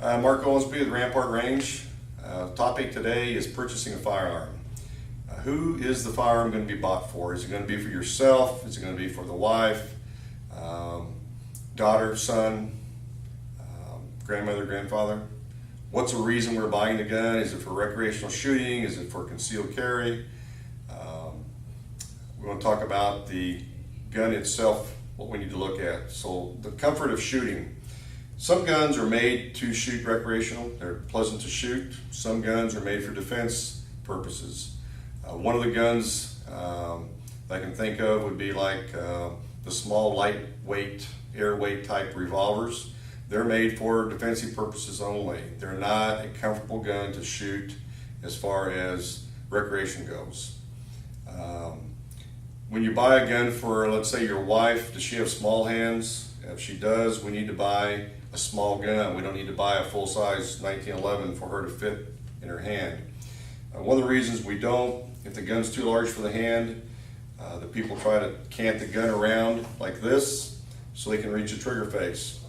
Mark Owensby with Rampart Range. Topic today is purchasing a firearm. Who is the firearm going to be bought for? Is it going to be for yourself? Is it going to be for the wife, daughter, son, grandmother, grandfather? What's the reason we're buying the gun? Is it for recreational shooting? Is it for concealed carry? We want to talk about the gun itself, what we need to look at. So the comfort of shooting. Some guns are made to shoot recreational. They're pleasant to shoot. Some guns are made for defense purposes. One of the guns I can think of would be like the small, lightweight, airweight type revolvers. They're made for defensive purposes only. They're not a comfortable gun to shoot as far as recreation goes. When you buy a gun for, let's say, your wife, does she have small hands? If she does, we need to buy a small gun. We don't need to buy a full-size 1911 for her to fit in her hand. One of the reasons we don't, if the gun's too large for the hand, the people try to cant the gun around like this so they can reach the trigger face.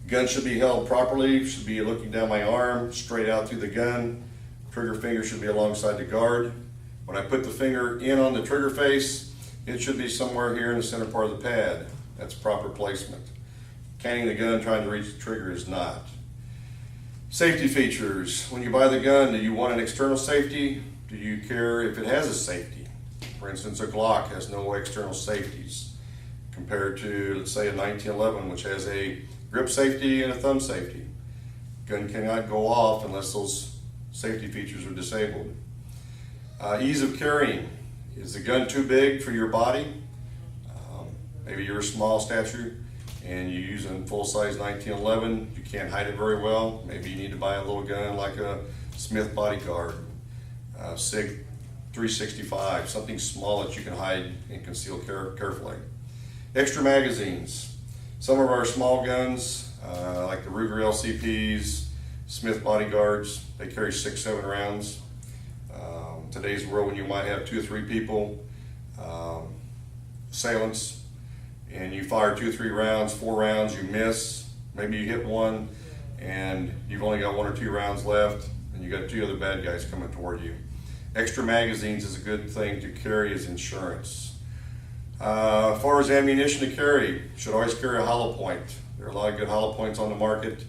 The gun should be held properly, should be looking down my arm, straight out through the gun. Trigger finger should be alongside the guard. When I put the finger in on the trigger face, it should be somewhere here in the center part of the pad. That's proper placement. Canting the gun trying to reach the trigger is not. Safety features. When you buy the gun, do you want an external safety? Do you care if it has a safety? For instance, a Glock has no external safeties compared to, let's say, a 1911, which has a grip safety and a thumb safety. Gun cannot go off unless those safety features are disabled. Ease of carrying. Is the gun too big for your body? Maybe you're a small stature and you're using full-size 1911. You can't hide it very well. Maybe you need to buy a little gun like a Smith Bodyguard, SIG 365, something small that you can hide and conceal carefully. Extra magazines. Some of our small guns, like the Ruger LCPs, Smith Bodyguards, they carry 6-7 rounds. Today's world, when you might have 2 or 3 people, assailants, and you fire 2 or 3 rounds, 4 rounds, you miss, maybe you hit one, and you've only got 1 or 2 rounds left, and you got 2 other bad guys coming toward you. Extra magazines is a good thing to carry as insurance. As far as ammunition to carry, should always carry a hollow point. There are a lot of good hollow points on the market.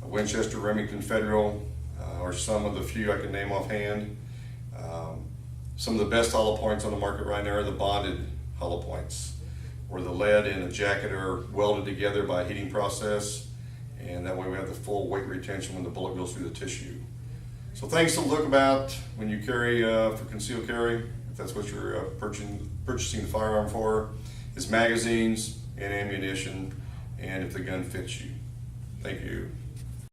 Winchester, Remington, Federal, are some of the few I can name offhand. Some of the best hollow points on the market right now are the bonded hollow points, where the lead and the jacket are welded together by a heating process, and that way we have the full weight retention when the bullet goes through the tissue. So things to look about when you carry for concealed carry, if that's what you're purchasing the firearm for, is magazines and ammunition, and if the gun fits you. Thank you.